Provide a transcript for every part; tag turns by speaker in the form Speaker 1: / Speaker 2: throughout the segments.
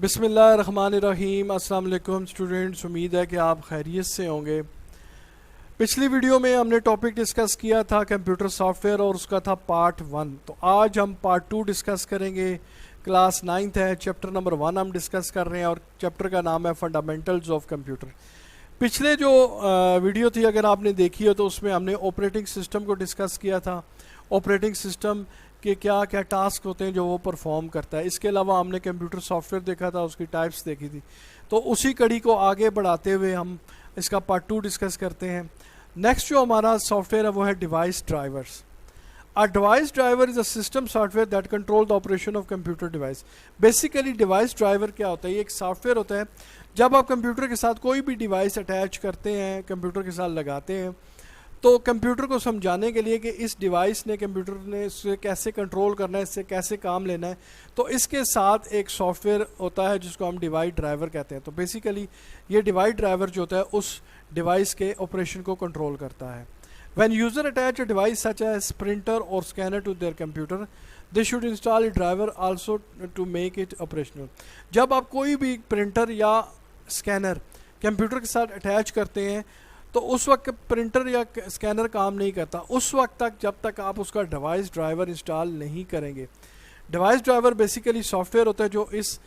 Speaker 1: بسم اللہ الرحمن الرحیم۔ السلام علیکم اسٹوڈنٹس، امید ہے کہ آپ خیریت سے ہوں گے۔ پچھلی ویڈیو میں ہم نے ٹاپک ڈسکس کیا تھا کمپیوٹر سافٹ ویئر اور اس کا تھا پارٹ 1۔ تو آج ہم پارٹ 2 ڈسکس کریں گے۔ کلاس 9th ہے، چیپٹر نمبر 1 ہم ڈسکس کر رہے ہیں اور چیپٹر کا نام ہے فنڈامنٹلز آف کمپیوٹر۔ پچھلے جو ویڈیو تھی اگر آپ نے دیکھی ہو تو اس میں ہم نے آپریٹنگ سسٹم کو ڈسکس کیا تھا، آپریٹنگ سسٹم کہ کیا کیا ٹاسک ہوتے ہیں جو وہ پرفارم کرتا ہے۔ اس کے علاوہ ہم نے کمپیوٹر سافٹ ویئر دیکھا تھا، اس کی ٹائپس دیکھی تھی۔ تو اسی کڑی کو آگے بڑھاتے ہوئے ہم اس کا پارٹ 2 ڈسکس کرتے ہیں۔ نیکسٹ جو ہمارا سافٹ ویئر ہے وہ ہے device drivers. A device driver is a system software that control the operation of computer device. Basically device driver کیا ہوتا ہے؟ یہ ایک سافٹ ویئر ہوتا ہے جب آپ کمپیوٹر کے ساتھ کوئی بھی ڈیوائس اٹیچ کرتے ہیں، کمپیوٹر کے ساتھ لگاتے ہیں، تو کمپیوٹر کو سمجھانے کے لیے کہ اس ڈیوائس نے کمپیوٹر نے اس سے کیسے کنٹرول کرنا ہے، اس سے کیسے کام لینا ہے، تو اس کے ساتھ ایک سافٹ ویئر ہوتا ہے جس کو ہم ڈیوائس ڈرائیور کہتے ہیں۔ تو بیسیکلی یہ ڈیوائس ڈرائیور جو ہوتا ہے اس ڈیوائس کے آپریشن کو کنٹرول کرتا ہے۔ When user attach a device such as printer or scanner to their computer, they should install a driver also to make it operational. جب آپ کوئی بھی پرنٹر یا اسکینر کمپیوٹر کے ساتھ اٹیچ کرتے ہیں تو اس وقت پرنٹر یا اسکینر کام نہیں کرتا اس وقت تک جب تک آپ اس کا ڈیوائس ڈرائیور انسٹال نہیں کریں گے۔ Device driver basically soft where ہوتا ہے جو اس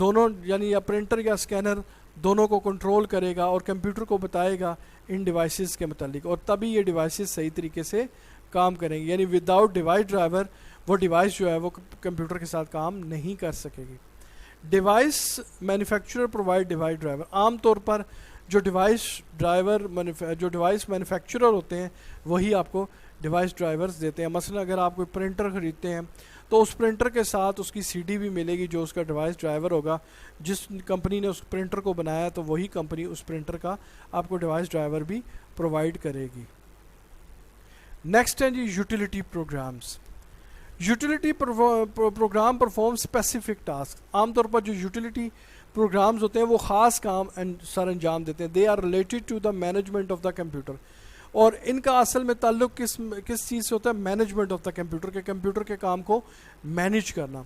Speaker 1: دونوں یعنی یا پرنٹر یا اسکینر دونوں کو کنٹرول کرے گا اور کمپیوٹر کو بتائے گا ان ڈیوائسز کے متعلق، اور تبھی یہ ڈیوائسز صحیح طریقے سے کام کریں گے۔ یعنی وداؤٹ ڈیوائس ڈرائیور وہ ڈیوائس جو ہے وہ کمپیوٹر کے ساتھ کام نہیں کر سکے گی۔ Device manufacturer provide device driver. عام طور پر جو ڈیوائس مینوفیکچرر ہوتے ہیں وہی آپ کو ڈیوائس ڈرائیورز دیتے ہیں۔ مثلا اگر آپ کوئی پرنٹر خریدتے ہیں تو اس پرنٹر کے ساتھ اس کی سی ڈی بھی ملے گی جو اس کا ڈیوائس ڈرائیور ہوگا۔ جس کمپنی نے اس پرنٹر کو بنایا تو وہی کمپنی اس پرنٹر کا آپ کو ڈیوائس ڈرائیور بھی پرووائڈ کرے گی۔ نیکسٹ ہے جی utility programs. Utility program perform specific task. عام طور پر جو یوٹیلیٹی پروگرامز ہوتے ہیں وہ خاص کام سر انجام دیتے ہیں۔ They are related to the management of the computer, اور ان کا اصل میں تعلق کس چیز سے ہوتا ہے؟ مینجمنٹ آف دا کمپیوٹر کے کمپیوٹر کے کام کو مینیج کرنا۔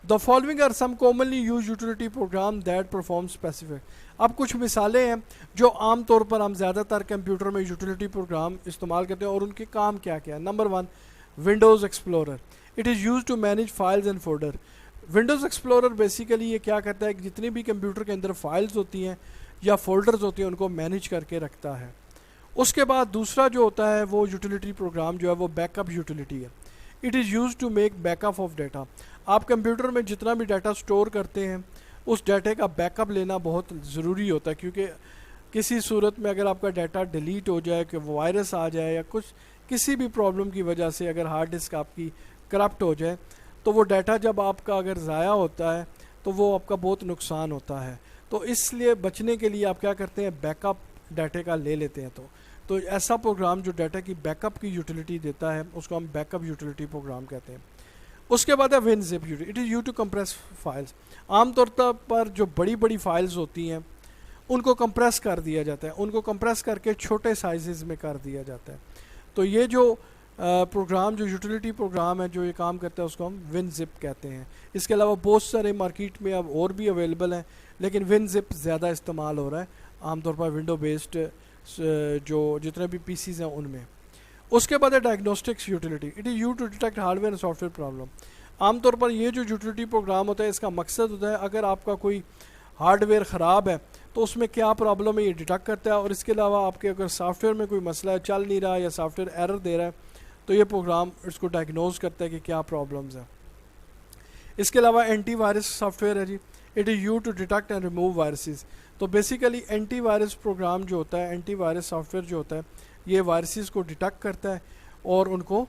Speaker 1: The following are some commonly use utility program that perform specific. اب کچھ مثالیں ہیں جو عام طور پر ہم زیادہ تر کمپیوٹر میں یوٹیلیٹی پروگرام استعمال کرتے ہیں اور ان کے کام کیا کیا ہے۔ Number 1 Windows Explorer. It is use to manage files and folder. Windows Explorer basically یہ کیا کرتا ہے کہ جتنی بھی کمپیوٹر کے اندر فائلز ہوتی ہیں یا فولڈرز ہوتی ہیں ان کو مینیج کر کے رکھتا ہے۔ اس کے بعد دوسرا جو ہوتا ہے وہ یوٹیلیٹی پروگرام جو ہے وہ بیک اپ یوٹیلیٹی ہے۔ It is use to make backup of data. آپ کمپیوٹر میں جتنا بھی ڈیٹا سٹور کرتے ہیں اس ڈیٹے کا بیک اپ لینا بہت ضروری ہوتا ہے، کیونکہ کسی صورت میں اگر آپ کا ڈیٹا ڈیلیٹ ہو جائے، کہ وائرس آ جائے یا کسی بھی پرابلم کی وجہ سے اگر ہارڈ ڈسک آپ کی کرپٹ ہو جائے تو وہ ڈیٹا جب آپ کا اگر ضائع ہوتا ہے تو وہ آپ کا بہت نقصان ہوتا ہے۔ تو اس لیے بچنے کے لیے آپ کیا کرتے ہیں؟ بیک اپ ڈیٹے کا لے لیتے ہیں۔ تو ایسا پروگرام جو ڈیٹا کی بیک اپ کی یوٹیلیٹی دیتا ہے اس کو ہم بیک اپ یوٹیلیٹی پروگرام کہتے ہیں۔ اس کے بعد ہے WinZip utility. It is use to compress files. عام طور پر جو بڑی بڑی فائلز ہوتی ہیں ان کو کمپریس کر دیا جاتا ہے، ان کو کمپریس کر کے چھوٹے سائزز میں کر دیا جاتا ہے۔ تو یہ جو پروگرام جو یوٹیلیٹی پروگرام ہے جو یہ کام کرتا ہے اس کو ہم ون زپ کہتے ہیں۔ اس کے علاوہ بہت سارے مارکیٹ میں اب اور بھی اویلیبل ہیں، لیکن ون زپ زیادہ استعمال ہو رہا ہے عام طور پر ونڈو بیسڈ جو جتنے بھی پی سیز ہیں ان میں۔ اس کے بعد ہے diagnostics utility. It is use to detect hardware and software problem. عام طور پر یہ جو یوٹیلیٹی پروگرام ہوتا ہے اس کا مقصد ہوتا ہے اگر آپ کا کوئی ہارڈ ویئر خراب ہے تو اس میں کیا پرابلم ہے یہ ڈیٹیکٹ کرتا ہے، اور اس کے علاوہ آپ کے اگر سافٹ ویئر میں کوئی مسئلہ ہے، چل نہیں رہا یا سافٹ ویئر ایرر دے رہا ہے تو یہ پروگرام اس کو ڈائگنوز کرتا ہے کہ کیا پرابلمز ہیں۔ اس کے علاوہ اینٹی وائرس سافٹ ویئر ہے جی۔ It is use to detect and remove viruses. تو بیسیکلی اینٹی وائرس پروگرام جو ہوتا ہے، اینٹی وائرس سافٹ ویئر جو ہوتا ہے یہ وائرسز کو ڈیٹیکٹ کرتا ہے اور ان کو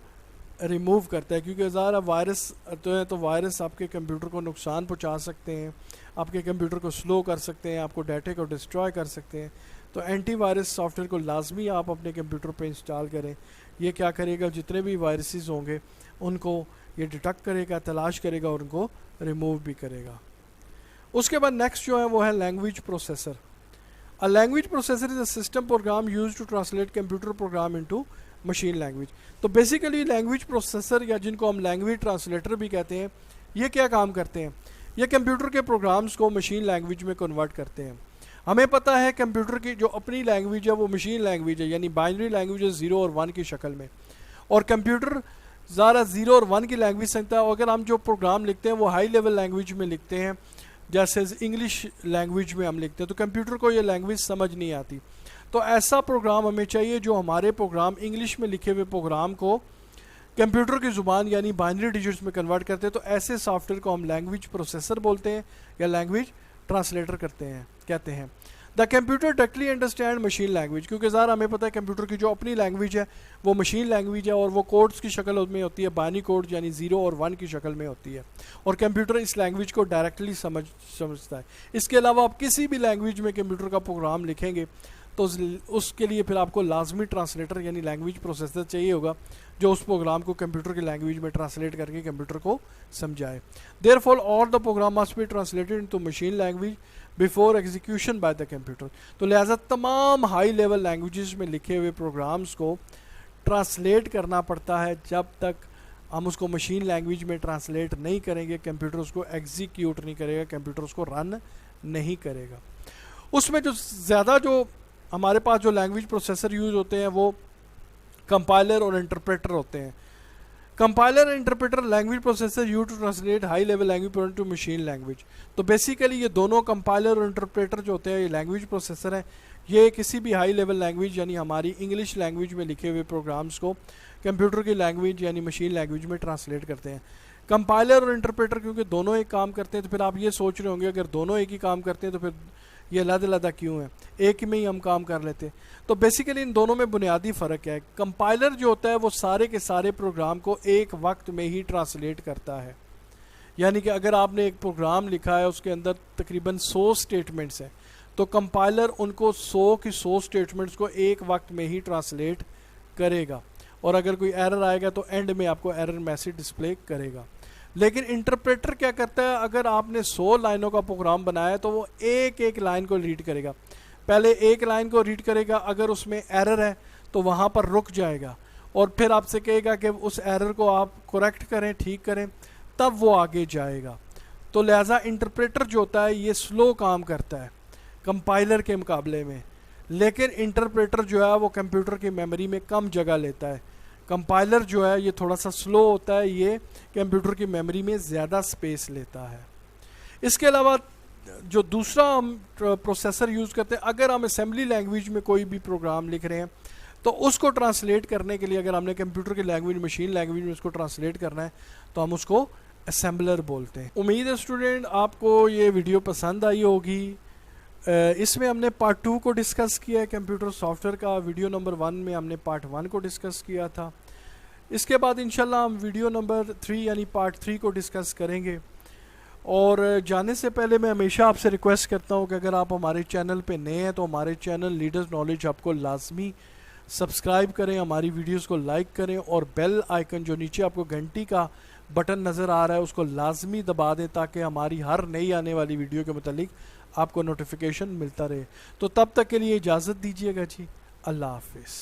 Speaker 1: ریموو کرتا ہے، کیونکہ ظاہر وائرس تو وائرس آپ کے کمپیوٹر کو نقصان پہنچا سکتے ہیں، آپ کے کمپیوٹر کو سلو کر سکتے ہیں، آپ کو ڈیٹے کو ڈسٹروائے کر سکتے ہیں۔ تو اینٹی وائرس سافٹ ویئر کو لازمی آپ اپنے کمپیوٹر پہ انسٹال کریں۔ یہ کیا کرے گا؟ جتنے بھی وائرسز ہوں گے ان کو یہ ڈیٹیکٹ کرے گا، تلاش کرے گا اور ان کو ریموو بھی کرے گا۔ اس کے بعد نیکسٹ جو ہے وہ ہے language processor. A language processor is a system program used to translate computer program into machine language۔ تو بیسیکلی لینگویج پروسیسر یا جن کو ہم لینگویج ٹرانسلیٹر بھی کہتے ہیں یہ کیا کام کرتے ہیں؟ یہ کمپیوٹر کے پروگرامز کو مشین لینگویج میں کنورٹ کرتے ہیں. ہمیں پتہ ہے کمپیوٹر کی جو اپنی لینگویج ہے وہ مشین لینگویج ہے، یعنی بائنری لینگویج ہے 0 اور 1 کی شکل میں، اور کمپیوٹر ذرا 0 اور 1 کی لینگویج سمجھتا ہے. اور اگر ہم جو پروگرام لکھتے ہیں وہ ہائی لیول لینگویج میں لکھتے ہیں، جیسے انگلش لینگویج میں ہم لکھتے ہیں، تو کمپیوٹر کو یہ لینگویج سمجھ نہیں آتی. تو ایسا پروگرام ہمیں چاہیے جو ہمارے پروگرام انگلش میں لکھے ہوئے پروگرام کو کمپیوٹر کی زبان یعنی بائنری ڈیجٹس میں کنورٹ کرتے ہیں. تو ایسے سافٹ ویئر کو ہم لینگویج پروسیسر بولتے ہیں یا لینگویج ٹرانسلیٹر کہتے ہیں. The computer directly understand machine language, کیونکہ ظاہر ہمیں پتہ ہے کمپیوٹر کی جو اپنی لینگویج ہے وہ مشین لینگویج ہے، اور وہ کوڈز کی شکل میں ہوتی ہے، بائنری کوڈ یعنی 0 اور 1 کی شکل میں ہوتی ہے، اور کمپیوٹر اس لینگویج کو ڈائریکٹلی سمجھتا ہے. اس کے علاوہ آپ کسی بھی لینگویج میں کمپیوٹر کا پروگرام لکھیں گے تو اس کے لیے پھر آپ کو لازمی ٹرانسلیٹر یعنی لینگویج پروسیسر چاہیے ہوگا جو اس پروگرام کو کمپیوٹر کی لینگویج میں ٹرانسلیٹ کر کے کمپیوٹر کو سمجھائے. Therefore all the program must be translated into machine language before execution by the computer. تو لہٰذا تمام ہائی لیول لینگویجز میں لکھے ہوئے پروگرامز کو ٹرانسلیٹ کرنا پڑتا ہے. جب تک ہم اس کو مشین لینگویج میں ٹرانسلیٹ نہیں کریں گے کمپیوٹر اس کو ایگزیکیوٹ نہیں کرے گا، کمپیوٹر اس کو رن نہیں کرے گا. اس میں جو زیادہ جو ہمارے پاس جو لینگویج پروسیسر یوز ہوتے ہیں وہ کمپائلر اور انٹرپریٹر ہوتے ہیں. کمپائلر اور interpreter language processor use to translate high level language program to machine language. تو بیسیکلی یہ دونوں کمپائلر اور انٹرپریٹر جو ہوتے ہیں یہ لینگویج پروسیسر ہیں، یہ کسی بھی ہائی لیول لینگویج یعنی ہماری انگلش لینگویج میں لکھے ہوئے پروگرامز کو کمپیوٹر کی لینگویج یعنی مشین لینگویج میں ٹرانسلیٹ کرتے ہیں. کمپائلر اور انٹرپریٹر کیونکہ دونوں ایک کام کرتے ہیں تو پھر آپ یہ سوچ رہے ہوں گے اگر دونوں ایک ہی کام کرتے ہیں تو پھر یہ علیحدہ کیوں ہے، ایک میں ہی ہم کام کر لیتے. تو بیسیکلی ان دونوں میں بنیادی فرق ہے. کمپائلر جو ہوتا ہے وہ سارے کے سارے پروگرام کو ایک وقت میں ہی ٹرانسلیٹ کرتا ہے، یعنی کہ اگر آپ نے ایک پروگرام لکھا ہے اس کے اندر تقریباً 100 سٹیٹمنٹس ہیں تو کمپائلر ان کو 100 کی 100 سٹیٹمنٹس کو ایک وقت میں ہی ٹرانسلیٹ کرے گا، اور اگر کوئی ایرر آئے گا تو اینڈ میں آپ کو ایرر میسج ڈسپلے کرے گا. لیکن انٹرپریٹر کیا کرتا ہے، اگر آپ نے 100 لائنوں کا پروگرام بنایا ہے تو وہ ایک ایک لائن کو ریڈ کرے گا. پہلے ایک لائن کو ریڈ کرے گا، اگر اس میں ایرر ہے تو وہاں پر رک جائے گا اور پھر آپ سے کہے گا کہ اس ایرر کو آپ کریکٹ کریں، ٹھیک کریں، تب وہ آگے جائے گا. تو لہٰذا انٹرپریٹر جو ہوتا ہے یہ سلو کام کرتا ہے کمپائلر کے مقابلے میں، لیکن انٹرپریٹر جو ہے وہ کمپیوٹر کی میموری میں کم جگہ لیتا ہے. کمپائلر جو ہے یہ تھوڑا سا سلو ہوتا ہے، یہ کمپیوٹر کی میموری میں زیادہ سپیس لیتا ہے. اس کے علاوہ جو دوسرا ہم پروسیسر یوز کرتے ہیں، اگر ہم اسمبلی لینگویج میں کوئی بھی پروگرام لکھ رہے ہیں تو اس کو ٹرانسلیٹ کرنے کے لیے اگر ہم نے کمپیوٹر کی لینگویج مشین لینگویج میں اس کو ٹرانسلیٹ کرنا ہے تو ہم اس کو اسمبلر بولتے ہیں. امید ہے اسٹوڈنٹ آپ کو یہ ویڈیو پسند آئی ہوگی. اس میں ہم نے پارٹ 2 کو ڈسکس کیا ہے کمپیوٹر سافٹ ویئر کا. ویڈیو نمبر 1 میں ہم نے پارٹ 1 کو ڈسکس کیا تھا. اس کے بعد انشاءاللہ ہم ویڈیو نمبر 3 یعنی پارٹ 3 کو ڈسکس کریں گے. اور جانے سے پہلے میں ہمیشہ آپ سے ریکویسٹ کرتا ہوں کہ اگر آپ ہمارے چینل پہ نئے ہیں تو ہمارے چینل لیڈرز نالج آپ کو لازمی سبسکرائب کریں، ہماری ویڈیوز کو لائک کریں، اور بیل آئیکن جو نیچے آپ کو گھنٹی کا بٹن نظر آ رہا ہے اس کو لازمی دبا دیں تاکہ ہماری ہر نئی آنے والی ویڈیو کے متعلق آپ کو نوٹیفیکیشن ملتا رہے. تو تب تک کے لیے اجازت دیجیے گا جی. اللہ حافظ.